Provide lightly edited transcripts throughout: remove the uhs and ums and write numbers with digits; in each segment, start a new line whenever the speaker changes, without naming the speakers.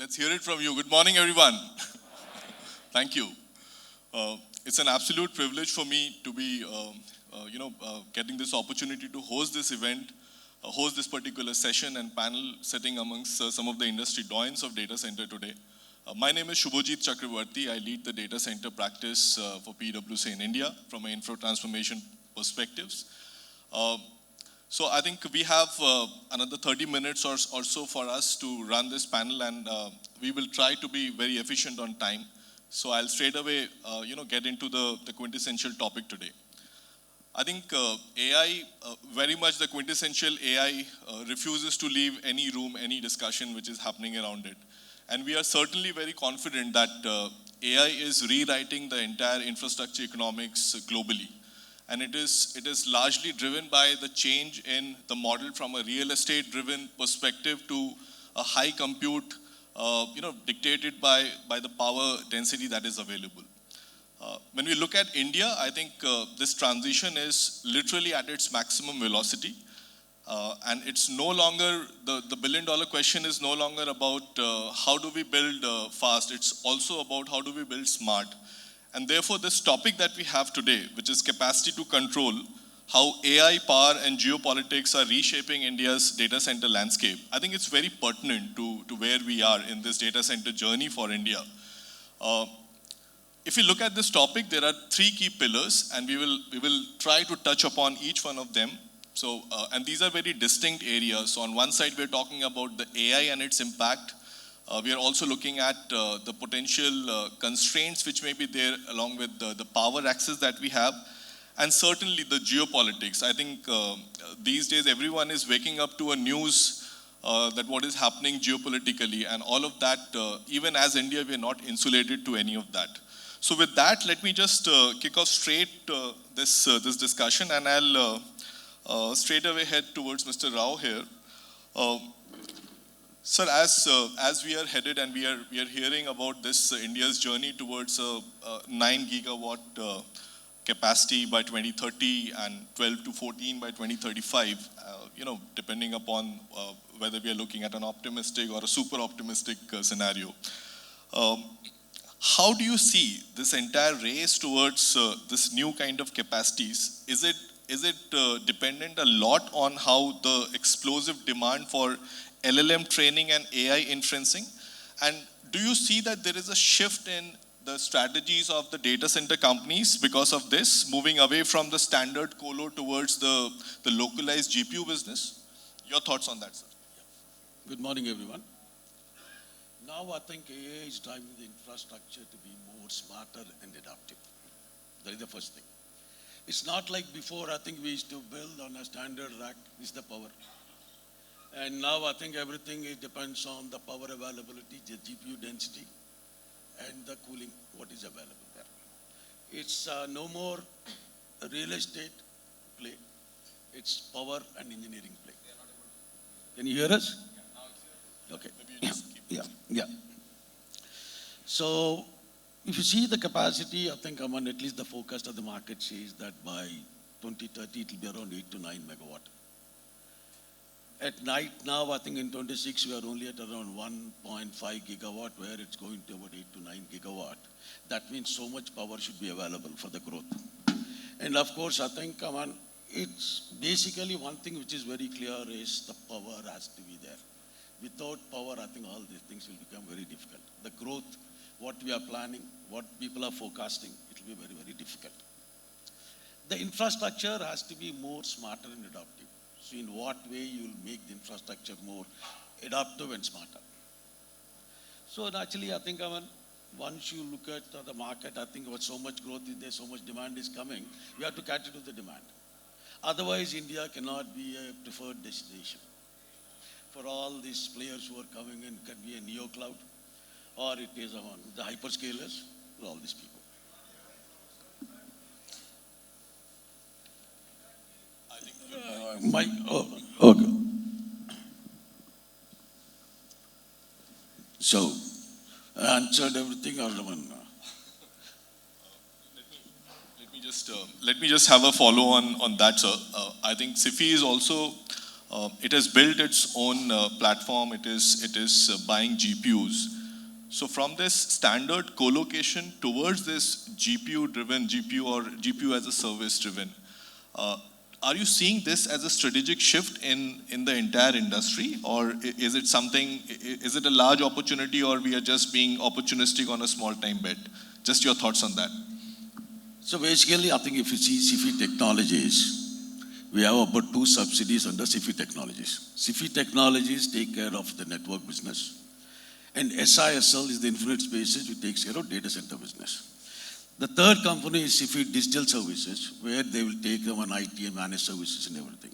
Let's hear it from you. Good morning, everyone. Thank you. It's an absolute privilege for me to be, getting this opportunity to host this event, host this particular session and panel sitting amongst some of the industry doyens of data center today. My name is Shubhojit Chakravarti. I lead the data center practice for PwC in India from an infra transformation perspectives. So I think we have another 30 minutes or so for us to run this panel, and we will try to be very efficient on time. So I'll straight away, get into the quintessential topic today. I think AI, very much the quintessential AI refuses to leave any room, any discussion which is happening around it. And we are certainly very confident that AI is rewriting the entire infrastructure economics globally. And it is largely driven by the change in the model from a real estate driven perspective to a high compute, dictated by the power density that is available. When we look at India, I think this transition is literally at its maximum velocity. And it's no longer, the billion-dollar question is no longer about how do we build fast, it's also about how do we build smart. And therefore, this topic that we have today, which is capacity to control, how AI, power, and geopolitics are reshaping India's data center landscape, I think it's very pertinent to where we are in this data center journey for India. If you look at this topic, there are three key pillars, and we will try to touch upon each one of them. So, and these are very distinct areas. So on one side, we're talking about the AI and its impact. We are also looking at the potential constraints which may be there along with the power access that we have, and certainly the geopolitics. I think these days everyone is waking up to a news that what is happening geopolitically, and all of that, even as India, we are not insulated to any of that. So with that, let me just kick off straight this discussion, and I'll straight away head towards Mr. Rao here. Sir, as we are headed and we are hearing about this India's journey towards a 9 gigawatt capacity by 2030 and 12 to 14 by 2035, depending upon whether we are looking at an optimistic or a super optimistic scenario. How do you see this entire race towards this new kind of capacities? Is it dependent a lot on how the explosive demand for LLM training and AI inferencing? And do you see that there is a shift in the strategies of the data center companies because of this, moving away from the standard colo towards the localized GPU business? Your thoughts on that, sir?
Good morning, everyone. Now I think AI is driving the infrastructure to be more smarter and adaptive. That is the first thing. It's not like before. I think we used to build on a standard rack. This is the power. And now I think everything depends on the power availability, the GPU density, and the cooling, what is available there. It's no more a real estate play. It's power and engineering play. Can you hear us? Okay. Yeah. So if you see the capacity, I think at least the forecast of the market says that by 2030 it will be around 8 to 9 megawatt. At night now, I think in 26 we are only at around 1.5 gigawatt, where it's going to about 8 to 9 gigawatt. That means so much power should be available for the growth. And of course, I think it's basically one thing which is very clear is the power has to be there. Without power, I think all these things will become very difficult. The growth, what we are planning, what people are forecasting, it will be very, very difficult. The infrastructure has to be more smarter and adaptive. So in what way you will make the infrastructure more adaptive and smarter? So naturally, I think once you look at the market, I think with so much growth is there, so much demand is coming, we have to cater to the demand. Otherwise, India cannot be a preferred destination. For all these players who are coming in, can be a neo cloud, or it is the hyperscalers, for all these people. Okay. So, I answered everything, or one.
Let me just have a follow on that, sir. I think SIFI is also It has built its own platform. It is buying GPUs. So from this standard co-location towards this GPU-driven, GPU as a service-driven, are you seeing this as a strategic shift in the entire industry, or is it something? Is it a large opportunity, or we are just being opportunistic on a small-time bet? Just your thoughts on that.
So basically, I think if you see SIFI Technologies, we have about 2 subsidiaries under SIFI Technologies. SIFI Technologies take care of the network business, and SISL is the Infinite Spaces, which takes care of data center business. The third company is SIFI Digital Services, where they will take them on IT and managed services and everything.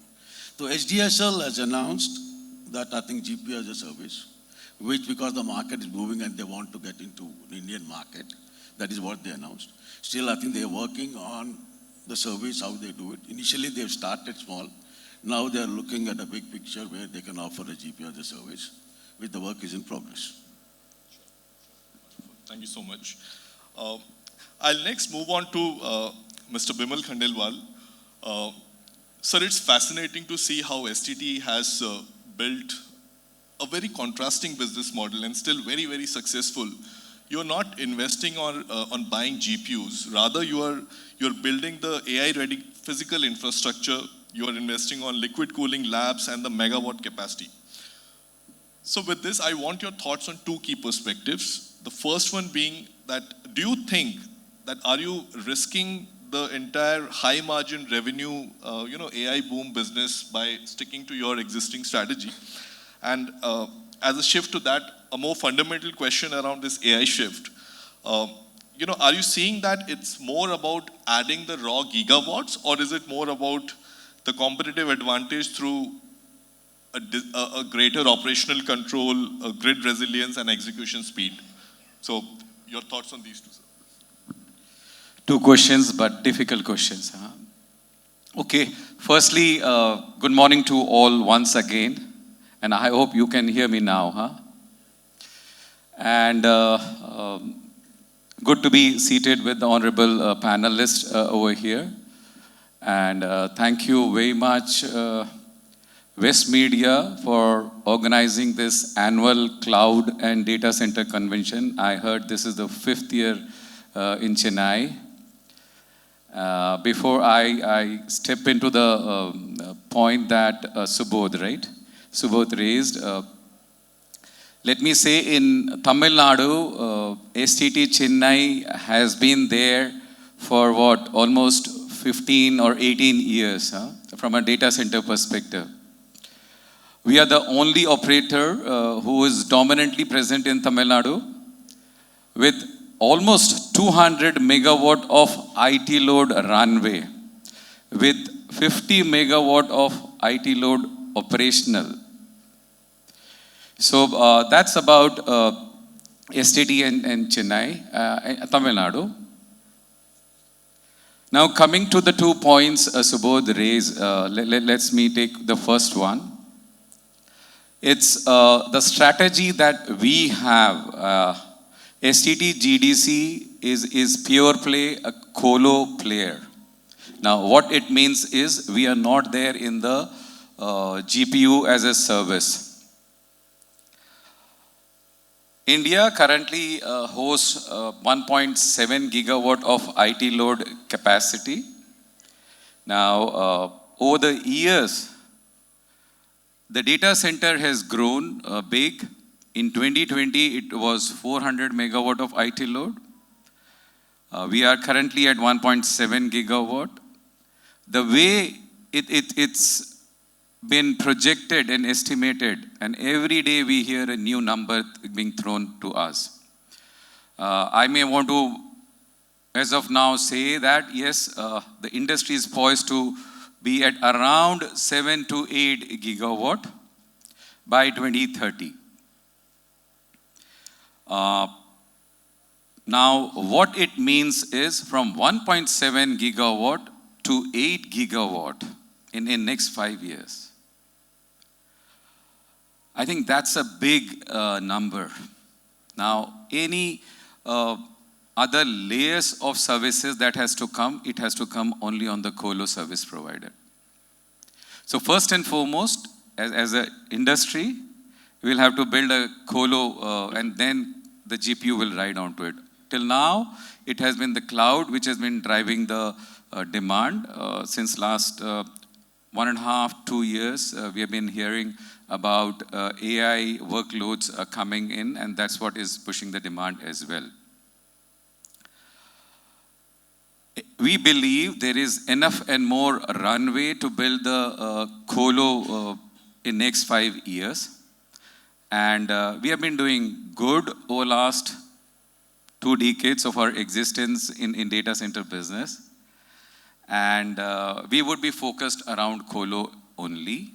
So HDSL has announced that I think GPU as a service, which because the market is moving and they want to get into the Indian market, that is what they announced. Still, I think they are working on the service, how they do it. Initially, they've started small. Now they are looking at a big picture where they can offer a GPU as a service, which the work is in progress.
Thank you so much. I'll next move on to Mr. Bimal Khandelwal. Sir, it's fascinating to see how STT has built a very contrasting business model and still very, very successful. You're not investing on buying GPUs. Rather, you're building the AI-ready physical infrastructure. You are investing on liquid cooling labs and the megawatt capacity. So with this, I want your thoughts on 2 key perspectives. The first one being that, do you think that are you risking the entire high margin revenue, AI boom business by sticking to your existing strategy? And as a shift to that, a more fundamental question around this AI shift. Are you seeing that it's more about adding the raw gigawatts, or is it more about the competitive advantage through a greater operational control, grid resilience, and execution speed? So your thoughts on these 2, sir?
2 questions, but difficult questions. Okay, firstly, good morning to all once again. And I hope you can hear me now. And good to be seated with the honorable panelists over here. And thank you very much, W.Media, for organizing this annual cloud and data center convention. I heard this is the 5th year in Chennai. Before I step into the point that Subodh raised, let me say in Tamil Nadu, STT Chennai has been there for almost 15 or 18 years from a data center perspective. We are the only operator who is dominantly present in Tamil Nadu with almost 200 megawatt of IT load runway, with 50 megawatt of IT load operational. So that's about STT and Chennai, Tamil Nadu. Now coming to the 2 points Subodh raised, let's me take the first one. It's the strategy that we have. STT GDC is pure play, a colo player. Now what it means is we are not there in the GPU as a service. India currently hosts 1.7 gigawatt of IT load capacity. Now, over the years, the data center has grown big. In 2020, it was 400 megawatt of IT load. We are currently at 1.7 gigawatt. The way it's been projected and estimated, and every day we hear a new number being thrown to us. I may want to, as of now, say that yes, the industry is poised to be at around 7 to 8 gigawatt by 2030. Now, what it means is from 1.7 gigawatt to 8 gigawatt in next 5 years. I think that's a big number. Now, any other layers of services that has to come, it has to come only on the colo service provider. So first and foremost, as an industry, we'll have to build a colo and then the GPU will ride onto it. Till now, it has been the cloud which has been driving the demand. Since last 1.5, 2 years, we have been hearing about AI workloads coming in, and that's what is pushing the demand as well. We believe there is enough and more runway to build the colo in next 5 years. And we have been doing good over last 2 decades of our existence in data center business. And we would be focused around colo only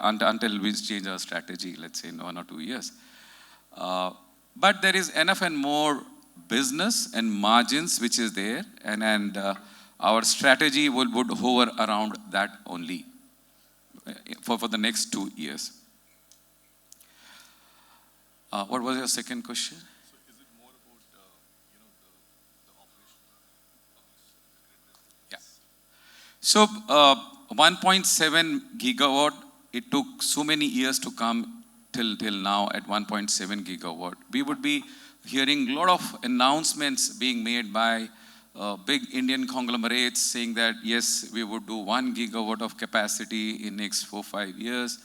until we change our strategy, let's say in 1 or 2 years. But there is enough and more business and margins which is there, and our strategy would hover around that only for the next 2 years. What was your second question?
So is it more about, the operation?
Yeah. So 1.7 gigawatt, it took so many years to come till now at 1.7 gigawatt. We would be hearing a lot of announcements being made by big Indian conglomerates saying that, yes, we would do 1 gigawatt of capacity in next 4-5 years.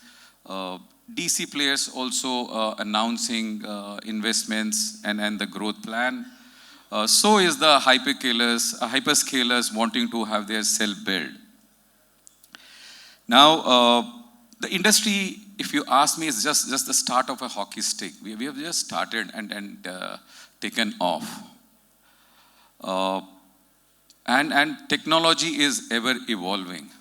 DC players also announcing investments and the growth plan. So is the hyperscalers wanting to have their self-build. Now, the industry, if you ask me, is just the start of a hockey stick. We have just started and taken off. And technology is ever evolving.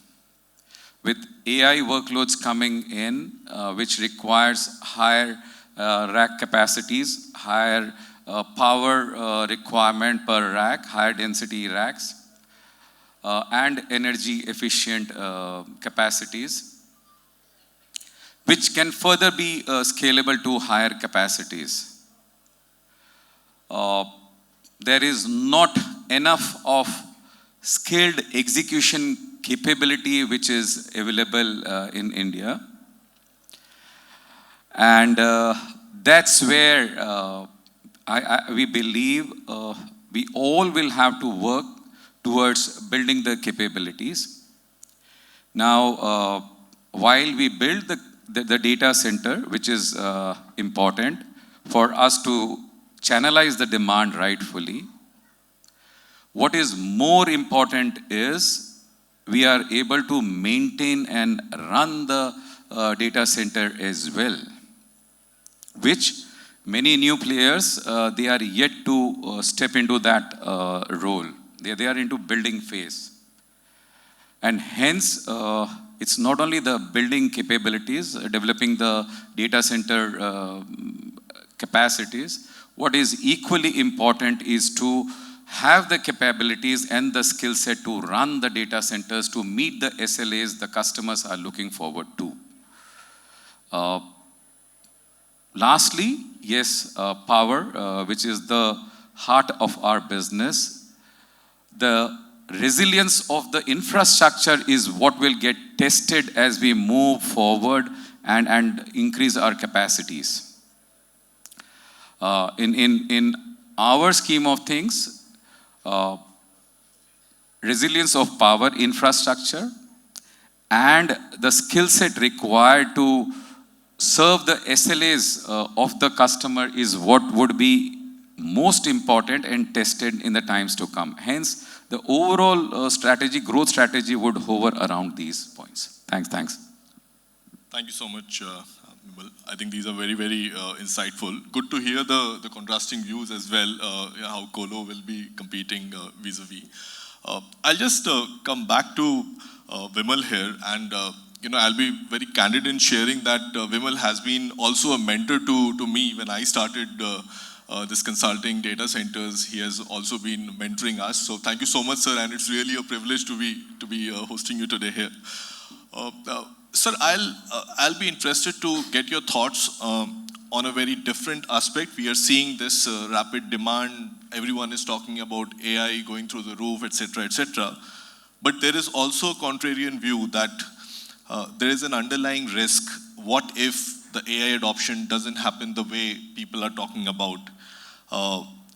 With AI workloads coming in, which requires higher rack capacities, higher power requirement per rack, higher density racks, and energy efficient capacities, which can further be scalable to higher capacities. There is not enough of skilled execution capability which is available in India. And that's where we believe we all will have to work towards building the capabilities. Now, while we build the data center, which is important for us to channelize the demand rightfully, what is more important is we are able to maintain and run the data center as well, which many new players, they are yet to step into that role. They are into building phase. And hence, it's not only the building capabilities, developing the data center capacities. What is equally important is to have the capabilities and the skill set to run the data centers to meet the SLAs the customers are looking forward to. Lastly, yes, power, which is the heart of our business. The resilience of the infrastructure is what will get tested as we move forward and increase our capacities. In our scheme of things, resilience of power infrastructure and the skill set required to serve the SLAs of the customer is what would be most important and tested in the times to come. Hence, the overall growth strategy would hover around these points. Thanks.
Thank you so much, Vimal. I think these are very, very insightful. Good to hear the contrasting views as well, how Colo will be competing vis-a-vis. I'll just come back to Vimal here, and I'll be very candid in sharing that Vimal has been also a mentor to me when I started this consulting data centers. He has also been mentoring us. So thank you so much, sir, and it's really a privilege to be hosting you today here. Sir, I'll be interested to get your thoughts on a very different aspect. We are seeing this rapid demand. Everyone is talking about AI going through the roof, etc., etc. But there is also a contrarian view that there is an underlying risk. What if the AI adoption doesn't happen the way people are talking about?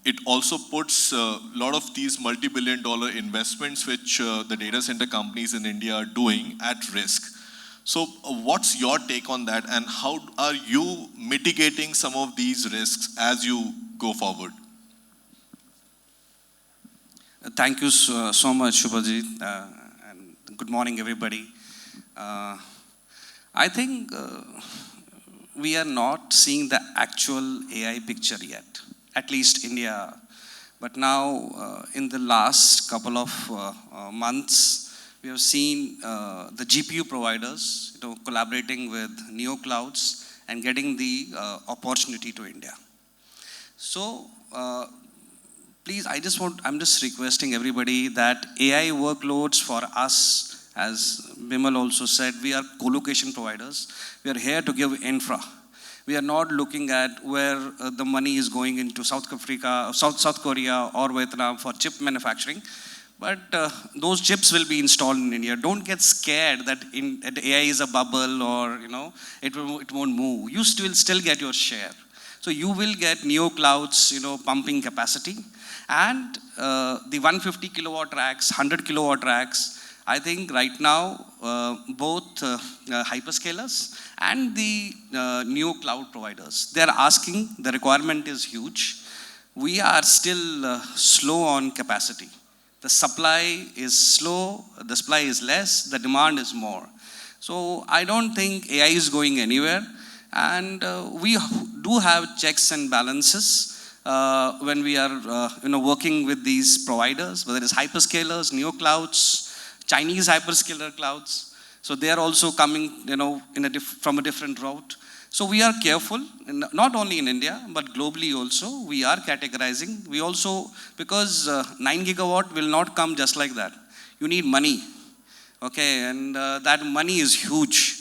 It also puts a lot of these multi-billion-dollar investments which the data center companies in India are doing at risk. So what's your take on that, and how are you mitigating some of these risks as you go forward?
Thank you so much, Shubhajit, and good morning, everybody. I think we are not seeing the actual AI picture yet, at least India. But now, in the last couple of months, we have seen the GPU providers, collaborating with neo clouds and getting the opportunity to India. So, please, I'm just requesting everybody that AI workloads for us, as Bimal also said, we are co-location providers. We are here to give infra. We are not looking at where the money is going into South Africa, South Korea or Vietnam for chip manufacturing. But those chips will be installed in India. Don't get scared that AI is a bubble or it won't move. You will still get your share. So you will get neo clouds, pumping capacity. And the 150 kilowatt racks, 100 kilowatt racks, I think right now, both hyperscalers and the new cloud providers, they're asking, the requirement is huge. We are still slow on capacity. The supply is slow, the supply is less, the demand is more. So I don't think AI is going anywhere. And we do have checks and balances when we are working with these providers, whether it's hyperscalers, neo clouds, Chinese hyperscaler clouds. So they are also coming from a different route. So we are careful, not only in India, but globally also. We are categorizing. We also, because 9 gigawatt will not come just like that. You need money, okay? And that money is huge.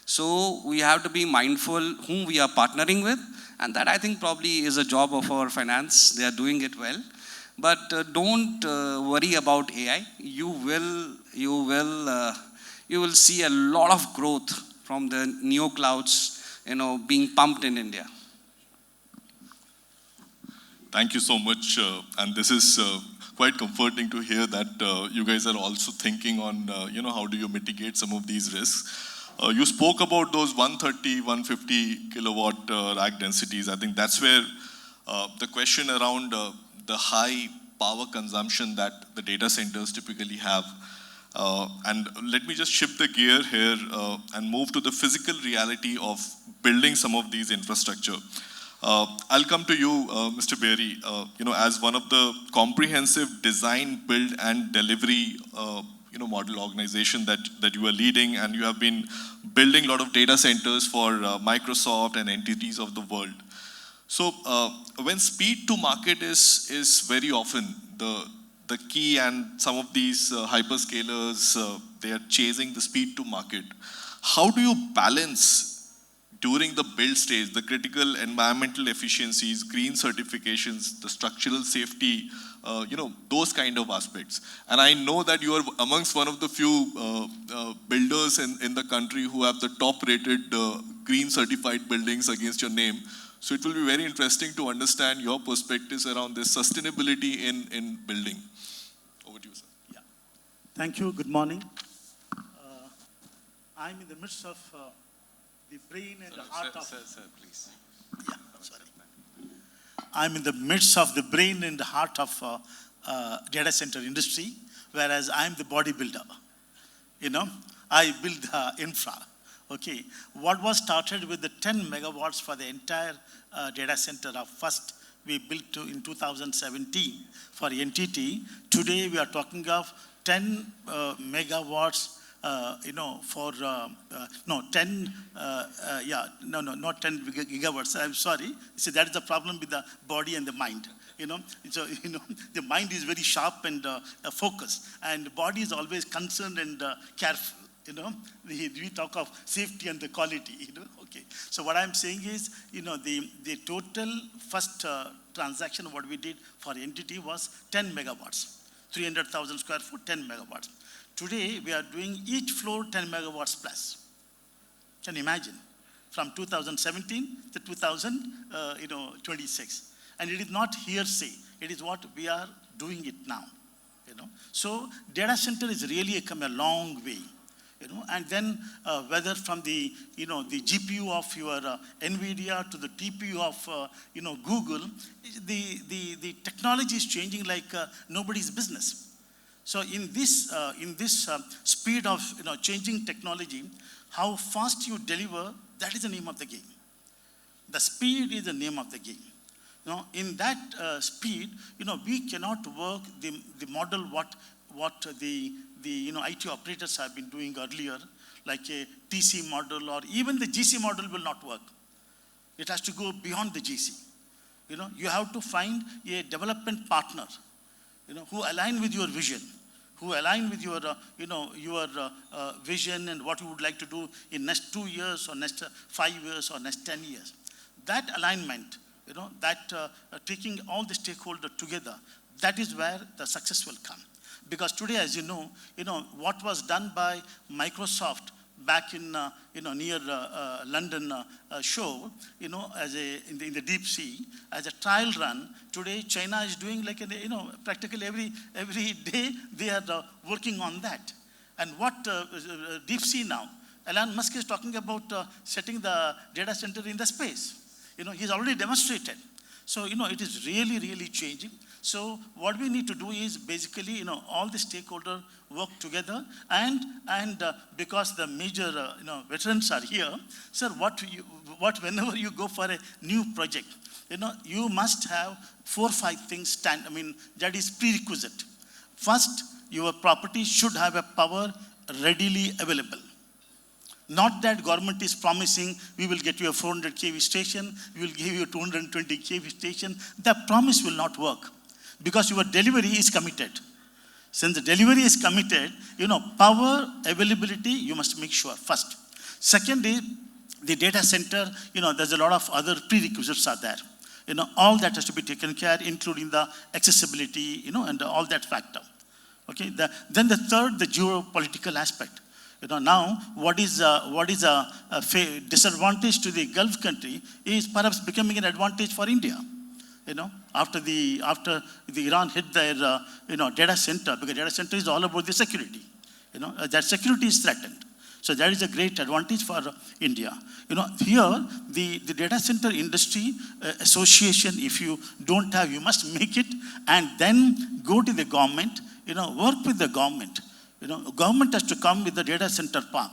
So we have to be mindful whom we are partnering with. And that, I think, probably is a job of our finance. They are doing it well. But don't worry about AI. You will see a lot of growth from the neo clouds, being pumped in India.
Thank you so much. And this is quite comforting to hear that you guys are also thinking on, how do you mitigate some of these risks. You spoke about those 130, 150 kilowatt rack densities. I think that's where the question around the high power consumption that the data centers typically have. And let me just shift the gear here and move to the physical reality of building some of these infrastructure. I'll come to you, Mr. Berry, as one of the comprehensive design, build, and delivery model organization that you are leading, and you have been building a lot of data centers for Microsoft and entities of the world. So when speed to market is very often the key, and some of these hyperscalers, they are chasing the speed to market. How do you balance during the build stage, the critical environmental efficiencies, green certifications, the structural safety, those kind of aspects? And I know that you are amongst one of the few builders in the country who have the top rated green certified buildings against your name. So it will be very interesting to understand your perspectives around this sustainability in building. Over to you, sir.
Yeah. Thank you. Good morning. I'm in the midst of the brain and the heart of...
Sir, please.
Yeah, sorry. I'm in the midst of the brain and the heart of data center industry, whereas I'm the bodybuilder. I build the infra. Okay, what was started with the 10 megawatts for the entire data center of first we built in 2017 for NTT. Today we are talking of 10 megawatts, not 10 gigawatts. I'm sorry. See, that is the problem with the body and the mind. So the mind is very sharp and focused, and the body is always concerned and careful. We talk of safety and the quality. Okay. So what I'm saying is, the total first transaction what we did for entity was 10 megawatts, 300,000 square foot, 10 megawatts. Today, we are doing each floor 10 megawatts plus. Can you imagine? From 2017 to 2026. And it is not hearsay. It is what we are doing it now. So data center is really come a long way. And then whether from the the GPU of your NVIDIA to the TPU of Google, the technology is changing like nobody's business. So in this speed of changing technology, how fast you deliver, that is the name of the game. The speed is the name of the game. In that speed, we cannot work the model what the IT operators have been doing earlier, like a TC model, or even the GC model will not work. It has to go beyond the GC. You have to find a development partner, who align with your vision, who align with your vision and what you would like to do in next 2 years or next 5 years or next 10 years. That alignment, taking all the stakeholders together, that is where the success will come. Because today, as you know, what was done by Microsoft back in near London show, as in the deep sea, as a trial run. Today, China is doing like practically every day they are working on that. And what deep sea now? Elon Musk is talking about setting the data center in the space. He's already demonstrated. So, it is really, really changing. So what we need to do is basically, all the stakeholders work together, and because the major, veterans are here, sir, whenever you go for a new project, you must have 4 or 5 things that is prerequisite. First, your property should have a power readily available. Not that government is promising, we will get you a 400 kV station, we will give you a 220 kV station. That promise will not work, because your delivery is committed. Since the delivery is committed, power availability, you must make sure first. Second is the data center, there's a lot of other prerequisites are there. All that has to be taken care, including the accessibility, and all that factor. Okay, then the third, the geopolitical aspect. Now, what is a disadvantage to the Gulf country is perhaps becoming an advantage for India. After the Iran hit their data center, because data center is all about the security. That security is threatened. So that is a great advantage for India. Here the data center industry association, if you don't have, you must make it, and then go to the government. Work with the government. Government has to come with the data center park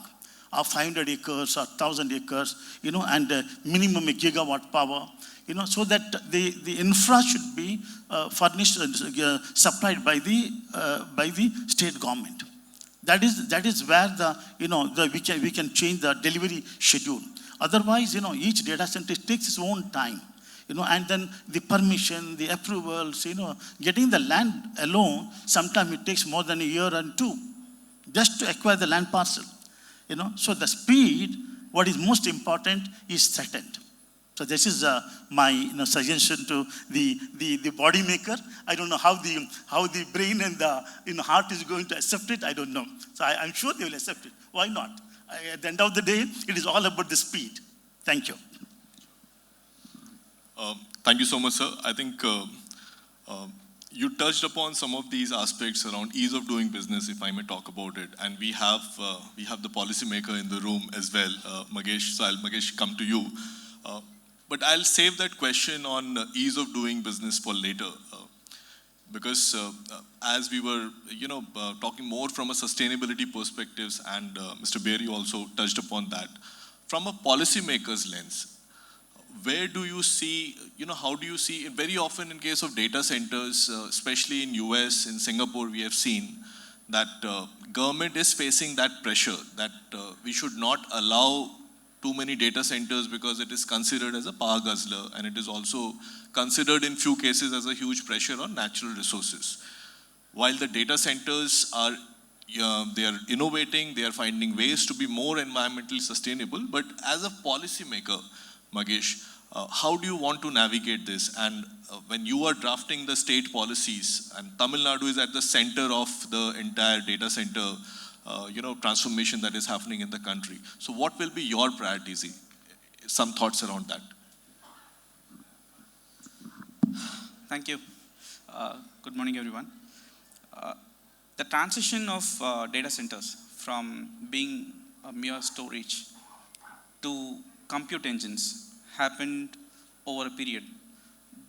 of 500 acres or 1,000 acres, and minimum a gigawatt power, so that the infra should be furnished and supplied by the state government. That is where we can change the delivery schedule. Otherwise, each data center takes its own time. And then the permission, the approvals, getting the land alone, sometimes it takes more than a year and 2 just to acquire the land parcel. So the speed, what is most important, is threatened. So this is my suggestion to the body maker. I don't know how the brain and the heart is going to accept it. I don't know. So I'm sure they will accept it. Why not? At the end of the day, it is all about the speed. Thank you.
Thank you so much, sir. I think you touched upon some of these aspects around ease of doing business, if I may talk about it. And we have the policymaker in the room as well, Magesh. So Magesh, come to you. But I'll save that question on ease of doing business for later, because as we were, talking more from a sustainability perspectives, and Mr. Berry also touched upon that, from a policymaker's lens. Where do you see, how do you see, very often in case of data centers, especially in US, in Singapore, we have seen that government is facing that pressure that we should not allow too many data centers because it is considered as a power guzzler, and it is also considered in few cases as a huge pressure on natural resources. While the data centers are, they are innovating, they are finding ways to be more environmentally sustainable, but as a policymaker, Magesh, How do you want to navigate this? And when you are drafting the state policies, and Tamil Nadu is at the center of the entire data center, transformation that is happening in the country. So what will be your priorities? Some thoughts around that.
Thank you. Good morning, everyone. The transition of data centers from being a mere storage to compute engines happened over a period.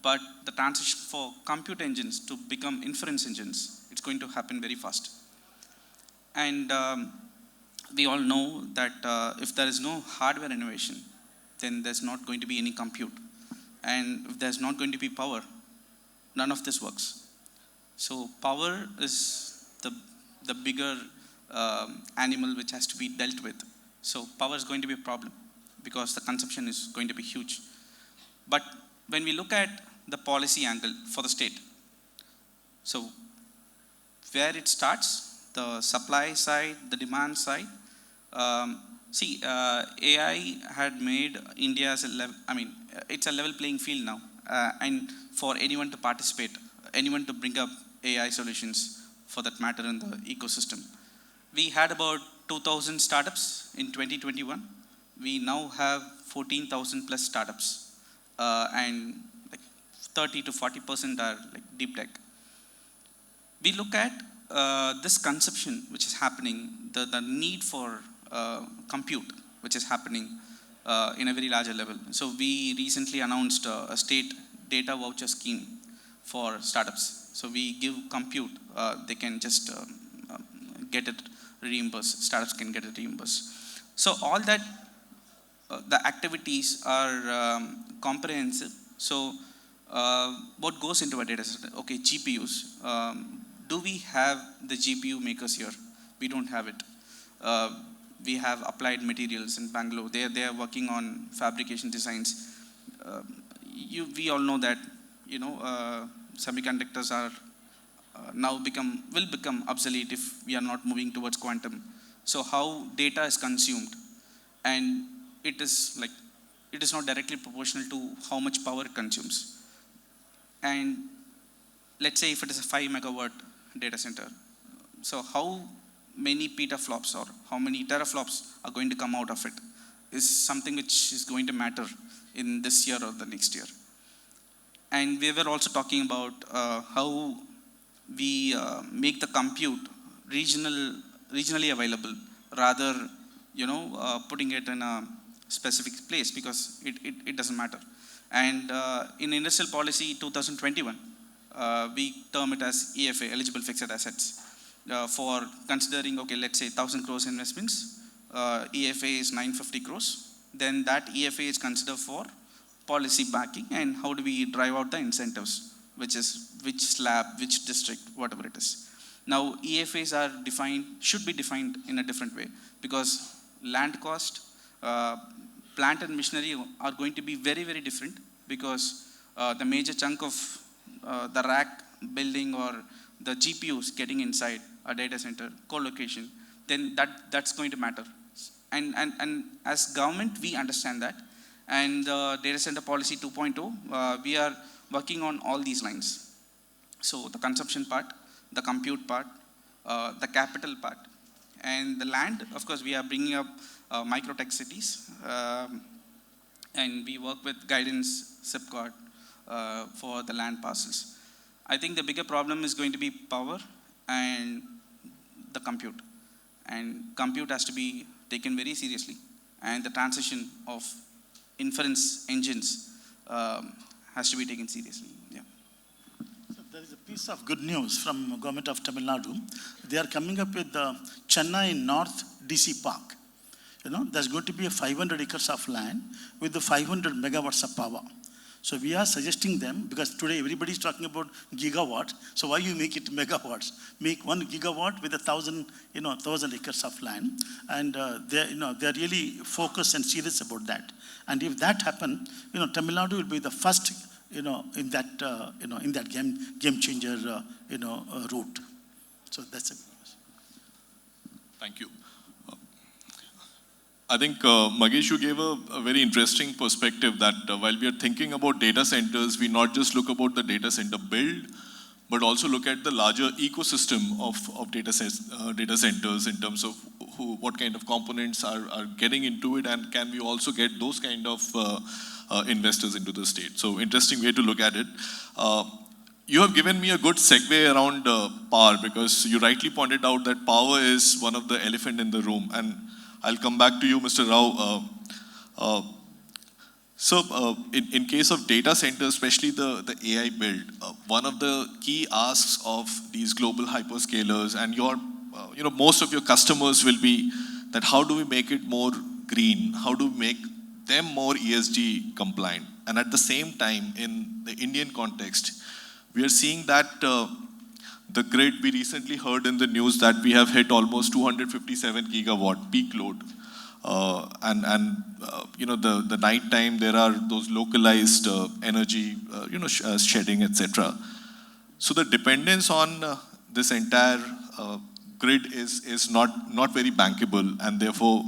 But the transition for compute engines to become inference engines, it's going to happen very fast. And we all know that if there is no hardware innovation, then there's not going to be any compute. And if there's not going to be power, none of this works. So power is the bigger animal which has to be dealt with. So power is going to be a problem because the consumption is going to be huge. But when we look at the policy angle for the state, so where it starts, the supply side, the demand side, AI had made India as a level, it's a level playing field now. And for anyone to participate, anyone to bring up AI solutions for that matter in the ecosystem. We had about 2,000 startups in 2021. We now have 14,000 plus startups. And like 30 to 40% are like deep tech. We look at this consumption which is happening, the need for compute which is happening in a very larger level. So we recently announced a state data voucher scheme for startups. So we give compute, they can just get it reimbursed, startups can get it reimbursed. So all that, the activities are comprehensive. So what goes into a data center? Okay, GPUs. Do we have the GPU makers here? We don't have it. We have Applied Materials in Bangalore. They are working on fabrication designs. We all know that semiconductors are will become obsolete if we are not moving towards quantum. So how data is consumed, and it is not directly proportional to how much power it consumes. And let's say if it is a 5 megawatt data center, so how many petaflops or how many teraflops are going to come out of it is something which is going to matter in this year or the next year. And we were also talking about how we make the compute regionally available rather, putting it in a specific place because it doesn't matter. And in Industrial Policy 2021, we term it as EFA, eligible fixed assets. For considering, okay, let's say 1,000 crores investments, EFA is 950 crores. Then that EFA is considered for policy backing and how do we drive out the incentives, which is which slab, which district, whatever it is. Now EFAs are should be defined in a different way because land cost, plant and machinery are going to be very, very different because the major chunk of the rack building or the GPUs getting inside a data center, co-location, then that's going to matter. And as government, we understand that. And Data Center Policy 2.0, we are working on all these lines. So the consumption part, the compute part, the capital part, and the land, of course, we are bringing up microtech cities. And we work with guidance, SIPCOT, for the land parcels. I think the bigger problem is going to be power and the compute. And compute has to be taken very seriously. And the transition of inference engines has to be taken seriously. Yeah.
So there is a piece of good news from government of Tamil Nadu. They are coming up with the Chennai North DC Park. There's going to be a 500 acres of land with the 500 megawatts of power. So we are suggesting them, because today everybody is talking about gigawatt, so why you make it megawatts? Make 1 gigawatt with 1,000 acres of land, and they're really focused and serious about that. And if that happens, Tamil Nadu will be the first, in that game changer, route. So that's it.
Thank you. I think, Magesh, you gave a very interesting perspective that while we are thinking about data centers, we not just look about the data center build, but also look at the larger ecosystem of data centers in terms of what kind of components are getting into it, and can we also get those kind of investors into the state. So interesting way to look at it. You have given me a good segue around power, because you rightly pointed out that power is one of the elephant in the room, and I'll come back to you, Mr. Rao. In case of data centers, especially the AI build, one of the key asks of these global hyperscalers and most of your customers will be that how do we make it more green? How do we make them more ESG compliant? And at the same time, in the Indian context, we are seeing that the grid, we recently heard in the news that we have hit almost 257 gigawatt peak load. The night time, there are those localized energy, shedding, etc. So the dependence on this entire grid is not very bankable, and therefore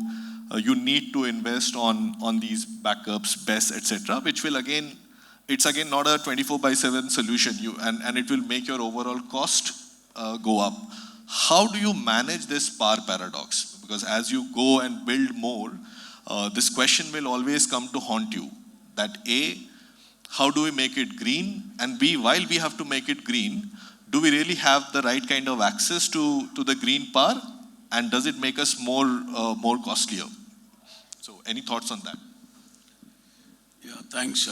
you need to invest on these backups, BESS, etc., which will it's again not a 24/7 solution, and it will make your overall cost go up. How do you manage this power paradox? Because as you go and build more, this question will always come to haunt you. That A, how do we make it green? And B, while we have to make it green, do we really have the right kind of access to the green power? And does it make us more costlier? So any thoughts on that?
Yeah, thanks.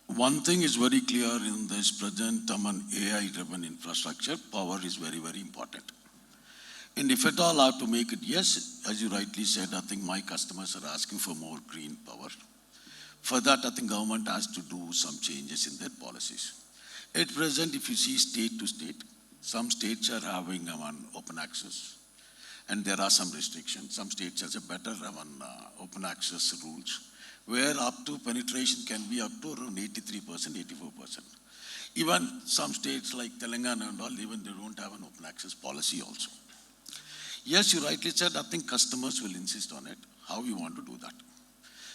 One thing is very clear in this present AI-driven infrastructure, power is very, very important. And if at all I have to make it, yes, as you rightly said, I think my customers are asking for more green power. For that, I think government has to do some changes in their policies. At present, if you see state to state, some states are having open access, and there are some restrictions. Some states have a better open access rules, where up to penetration can be up to around 83%, 84%. Even some states like Telangana and all, even they don't have an open access policy also. Yes, you rightly said, I think customers will insist on it, how we want to do that.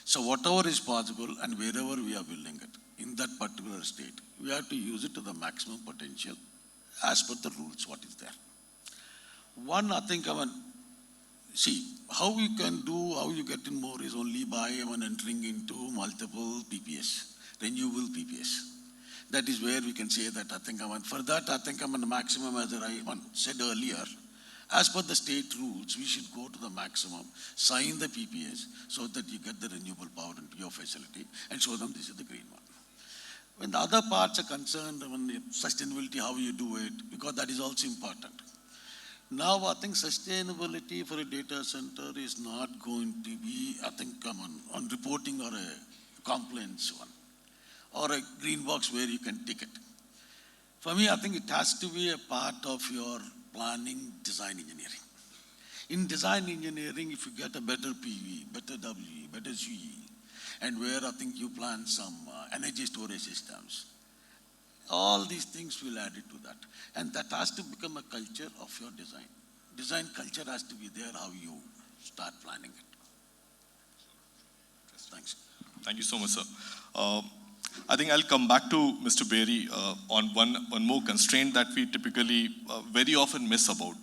So whatever is possible and wherever we are building it, in that particular state, we have to use it to the maximum potential as per the rules, what is there. One, I think, see, how you can do, how you get in more is only by entering into multiple PPS, renewable PPS. That is where we can say that, I think, for that, I think, the maximum, as I said earlier, as per the state rules, we should go to the maximum, sign the PPS, so that you get the renewable power into your facility and show them this is the green one. When the other parts are concerned, sustainability, how you do it, because that is also important. Now, I think sustainability for a data center is not going to be, I think, on reporting or a compliance one, or a green box where you can tick it. For me, I think it has to be a part of your planning, design engineering. In design engineering, if you get a better PV, better WE, better GE, and where I think you plan some energy storage systems, all these things will add it to that. And that has to become a culture of your design. Design culture has to be there, how you start planning it. Thanks.
Thank you so much, sir. I think I'll come back to Mr. Berry on one more constraint that we typically very often miss about.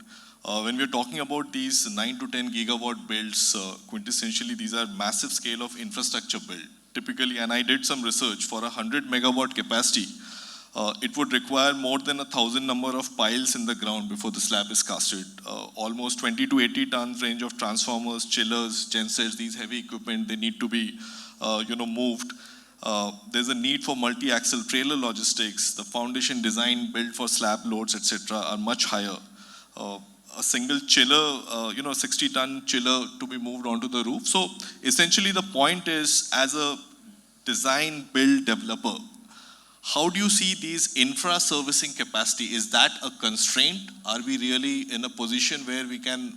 When we're talking about these 9 to 10 gigawatt builds, quintessentially these are massive scale of infrastructure build. Typically, and I did some research, for 100 megawatt capacity, it would require more than 1,000 number of piles in the ground before the slab is casted. Almost 20 to 80 tons range of transformers, chillers, gensets, these heavy equipment, they need to be moved. There's a need for multi-axle trailer logistics. The foundation design built for slab loads, etc., are much higher. A single chiller, 60-ton chiller to be moved onto the roof. So essentially the point is, as a design build developer, how do you see these infra servicing capacity? Is that a constraint? Are we really in a position where we can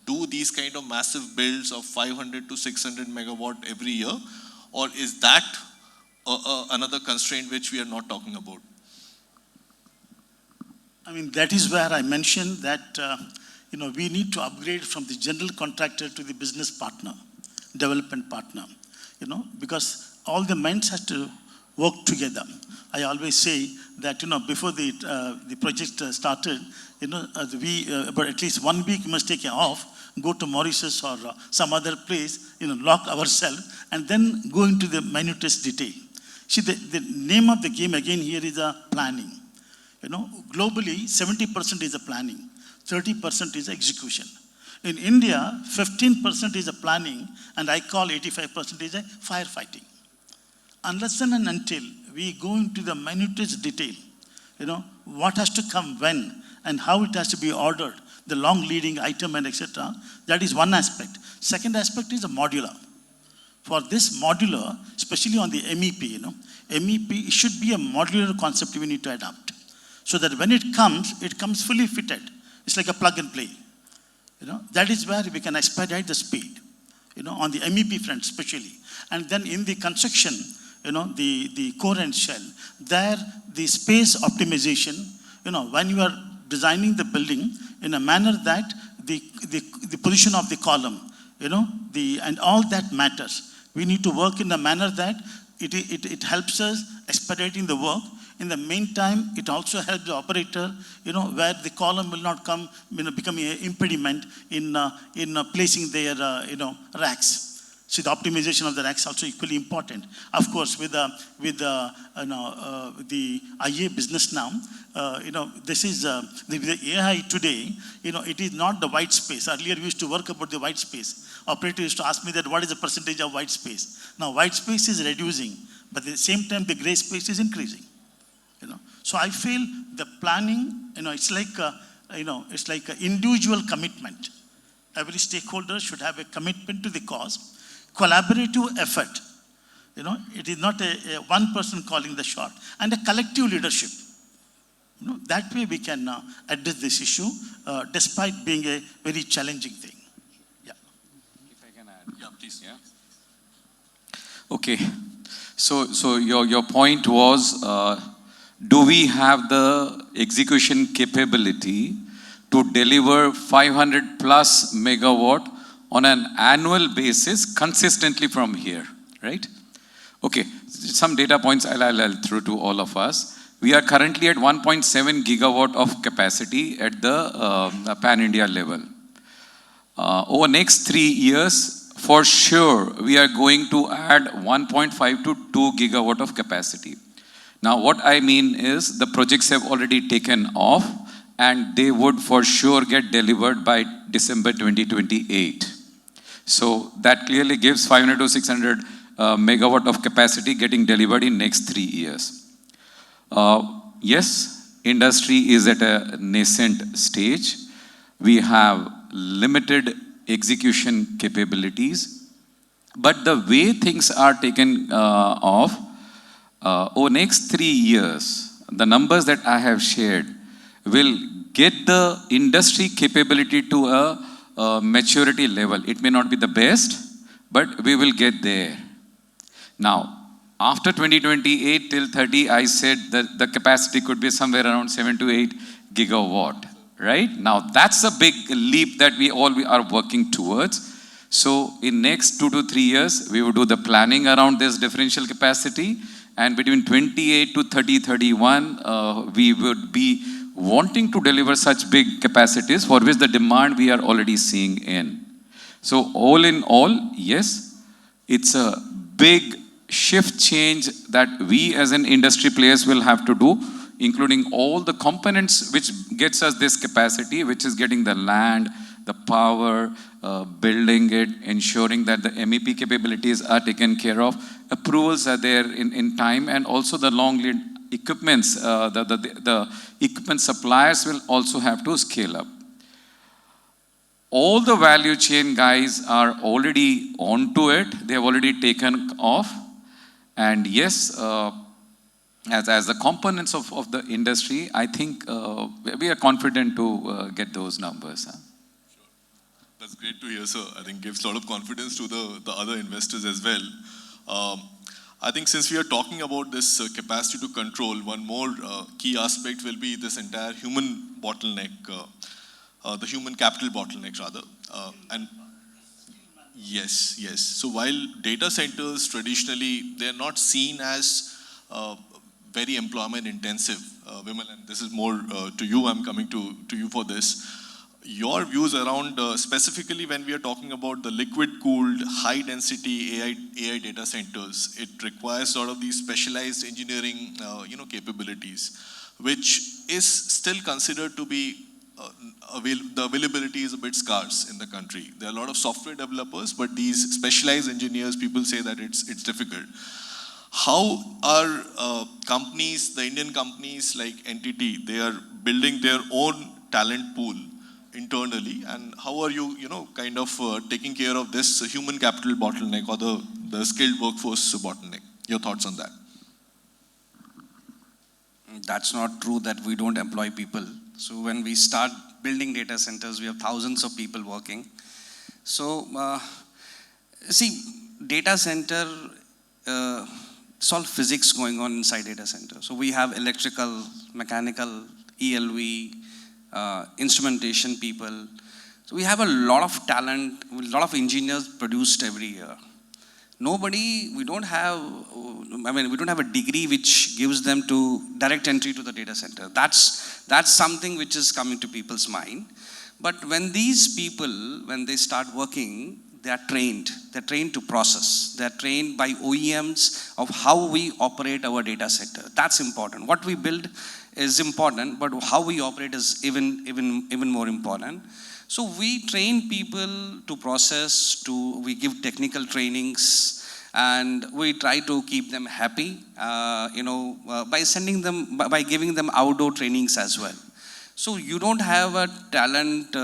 do these kind of massive builds of 500 to 600 megawatt every year? Or is that another constraint which we are not talking about?
I mean, that is where I mentioned that we need to upgrade from the general contractor to the business partner, development partner, because all the minds have to work together. I always say that, before the project started, we, about at least 1 week must take off, go to Mauritius or some other place, lock ourselves, and then go into the minutest detail. See, the name of the game again here is planning. Globally, 70% is a planning, 30% is execution. In India, 15% is a planning, and I call 85% is a firefighting. Unless and until we go into the minutest detail, what has to come when and how it has to be ordered, the long leading item and etc. That is one aspect. Second aspect is a modular. For this modular, especially on the MEP, MEP should be a modular concept we need to adopt. So that when it comes fully fitted. It's like a plug and play. That is where we can expedite the speed, on the MEP front especially. And then in the construction, the core and shell, there the space optimization, when you are designing the building in a manner that the position of the column, and all that matters. We need to work in a manner that it helps us expediting the work. In the meantime, it also helps the operator, where the column will not come, become an impediment in placing their, racks. See, the optimization of the racks also equally important. Of course, with the IA business now, this is the AI today. It is not the white space. Earlier, we used to work about the white space. Operator used to ask me that what is the percentage of white space. Now, white space is reducing, but at the same time, the gray space is increasing. So I feel the planning, it's like an individual commitment. Every stakeholder should have a commitment to the cause. Collaborative effort. It is not a one person calling the shot. And a collective leadership. That way we can address this issue despite being a very challenging thing. Yeah.
If I can add.
Yeah, please.
Yeah. Okay. So your point was, do we have the execution capability to deliver 500 plus megawatt on an annual basis consistently from here, right? Okay, some data points I'll throw to all of us. We are currently at 1.7 gigawatt of capacity at the pan-India level. Over next 3 years, for sure, we are going to add 1.5 to 2 gigawatt of capacity. Now, what I mean is the projects have already taken off and they would for sure get delivered by December 2028. So that clearly gives 500 to 600 megawatt of capacity getting delivered in next 3 years. Yes, industry is at a nascent stage. We have limited execution capabilities, but the way things are taken off, over next 3 years, the numbers that I have shared will get the industry capability to a maturity level. It may not be the best, but we will get there. Now, after 2028 till 30, I said that the capacity could be somewhere around 7 to 8 gigawatt, right? Now, that's a big leap that we are working towards. So, in next 2 to 3 years, we will do the planning around this differential capacity. And between 28 to 31, we would be wanting to deliver such big capacities for which the demand we are already seeing in. So all in all, yes, it's a big shift change that we as an industry players will have to do, including all the components which gets us this capacity, which is getting the land, the power, building it, ensuring that the MEP capabilities are taken care of, approvals are there in time, and also the long lead equipments, the equipment suppliers will also have to scale up. All the value chain guys are already onto it. They have already taken off. And yes, as the components of the industry, I think we are confident to get those numbers. Huh?
Sure. That's great to hear, sir. I think gives a lot of confidence to the other investors as well. I think since we are talking about this capacity to control, one more key aspect will be this entire human bottleneck. the human capital bottlenecks rather. And yes, yes. So while data centers traditionally, they're not seen as very employment intensive, Vimal, and this is more to you, I'm coming to you for this. Your views around, specifically when we are talking about the liquid-cooled, high-density AI data centers, it requires sort of these specialized engineering, capabilities, which is still considered to be the availability is a bit scarce in the country. There are a lot of software developers, but these specialized engineers, people say that it's difficult. How are companies, the Indian companies like Entity, they are building their own talent pool internally, and how are you, kind of taking care of this human capital bottleneck or the skilled workforce bottleneck? Your thoughts on that?
That's not true that we don't employ people. So when we start building data centers, we have thousands of people working. So, see, data center, it's all physics going on inside data center. So we have electrical, mechanical, ELV, instrumentation people. So we have a lot of talent, a lot of engineers produced every year. We don't have a degree which gives them to direct entry to the data center. That's something which is coming to people's mind. But when these people, when they start working, they are trained. They're trained to process. They're trained by OEMs of how we operate our data center. That's important. What we build is important, but how we operate is even more important. So we train people to process, we give technical trainings, and we try to keep them happy, by giving them outdoor trainings as well. So you don't have a talent,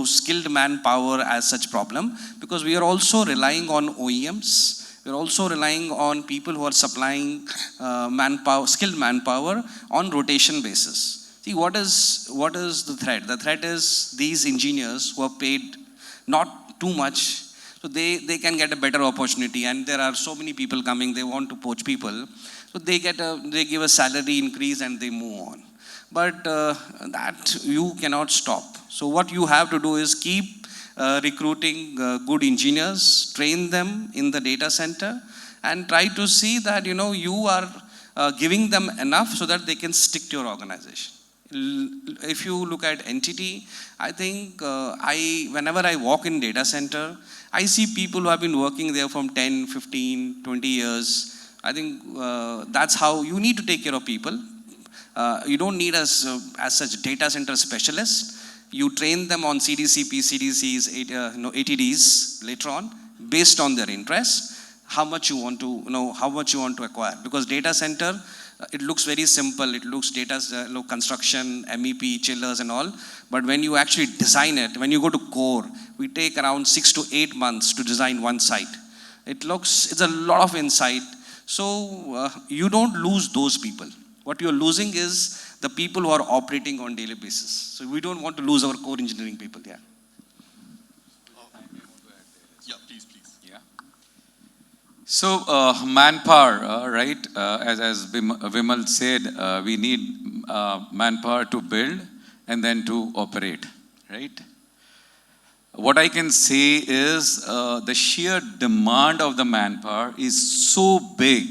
skilled manpower as such problem, because we are also relying on OEMs. We're also relying on people who are supplying skilled manpower on rotation basis. See, what is the threat? The threat is these engineers who are paid not too much, so they can get a better opportunity, and there are so many people coming, they want to poach people, so they give a salary increase and they move on. But that you cannot stop. So what you have to do is keep recruiting good engineers, train them in the data center, and try to see that you are giving them enough so that they can stick to your organization. If you look at Entity, I think whenever I walk in data center, I see people who have been working there from 10, 15, 20 years. I think that's how you need to take care of people. You don't need as such data center specialists. You train them on CDCP, CDCs, ATDs later on, based on their interest, how much you want to acquire. Because data center, it looks very simple. It looks construction, MEP, chillers and all. But when you actually design it, when you go to core, we take around 6 to 8 months to design one site. It's a lot of insight. So you don't lose those people. What you're losing is the people who are operating on daily basis. So we don't want to lose our core engineering people. Yeah.
Yeah, please.
Yeah. So manpower, right? As Vimal said, we need manpower to build and then to operate, right? What I can say is the sheer demand of the manpower is so big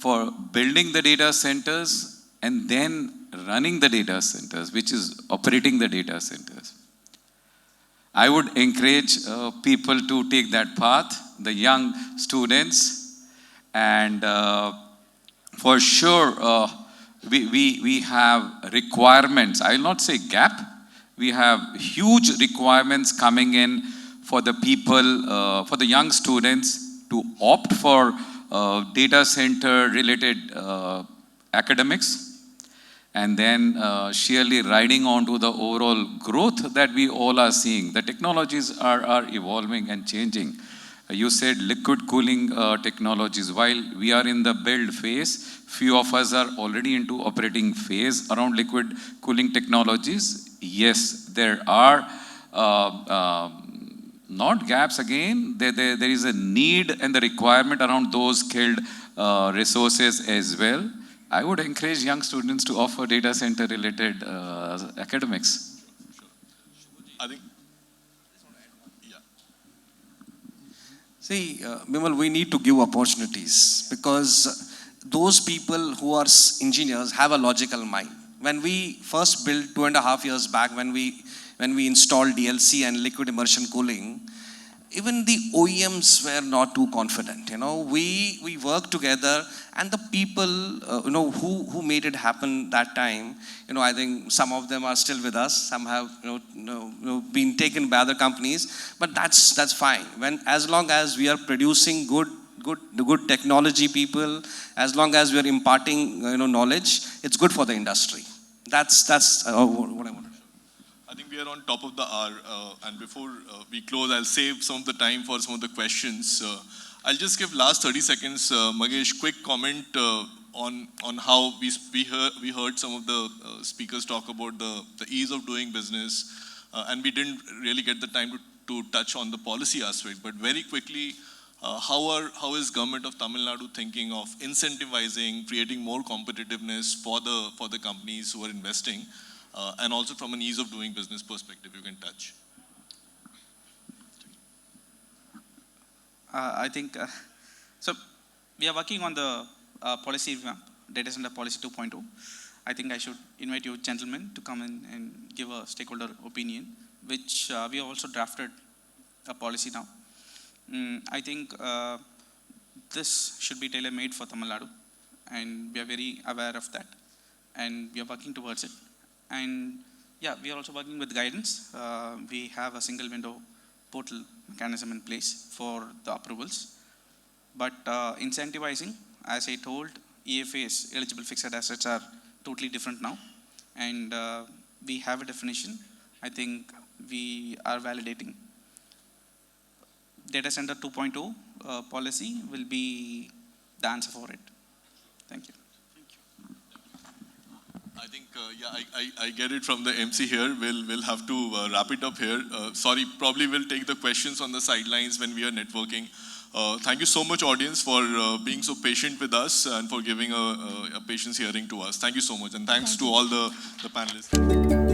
for building the data centers and then running the data centers, which is operating the data centers. I would encourage people to take that path, the young students, and for sure we have requirements. I will not say gap. We have huge requirements coming in for the people, for the young students to opt for data center related academics, and then sheerly riding on to the overall growth that we all are seeing. The technologies are evolving and changing. You said liquid cooling technologies. While we are in the build phase, few of us are already into operating phase around liquid cooling technologies. Yes, there are not gaps again. There is a need and the requirement around those skilled resources as well. I would encourage young students to offer data center related academics.
I think, yeah.
See, Bimal, we need to give opportunities because those people who are engineers have a logical mind. When we first built 2.5 years back, when we installed DLC and liquid immersion cooling, even the OEMs were not too confident. We worked together, and the people who made it happen that time, I think some of them are still with us. Some have been taken by other companies, but that's fine. As long as we are producing good technology people, as long as we are imparting knowledge, it's good for the industry. That's what I want.
I think we are on top of the hour, and before we close, I'll save some of the time for some of the questions. I'll just give last 30 seconds, Magesh, quick comment on how we heard some of the speakers talk about the ease of doing business, and we didn't really get the time to touch on the policy aspect. But very quickly, how is government of Tamil Nadu thinking of incentivizing, creating more competitiveness for the companies who are investing? And also from an ease of doing business perspective, you can touch.
I think, so we are working on the policy revamp, data center policy 2.0. I think I should invite you gentlemen to come in and give a stakeholder opinion, which we have also drafted a policy now. I think this should be tailor-made for Tamil Nadu, and we are very aware of that, and we are working towards it. And yeah, we are also working with guidance. We have a single window portal mechanism in place for the approvals. But incentivizing, as I told, EFAs, eligible fixed assets, are totally different now. And we have a definition. I think we are validating. Data Center 2.0 policy will be the answer for it. Thank you.
I think, I get it from the MC here. We'll have to wrap it up here. Sorry, probably we'll take the questions on the sidelines when we are networking. Thank you so much, audience, for being so patient with us and for giving a patience hearing to us. Thank you so much, and thanks to all the panelists.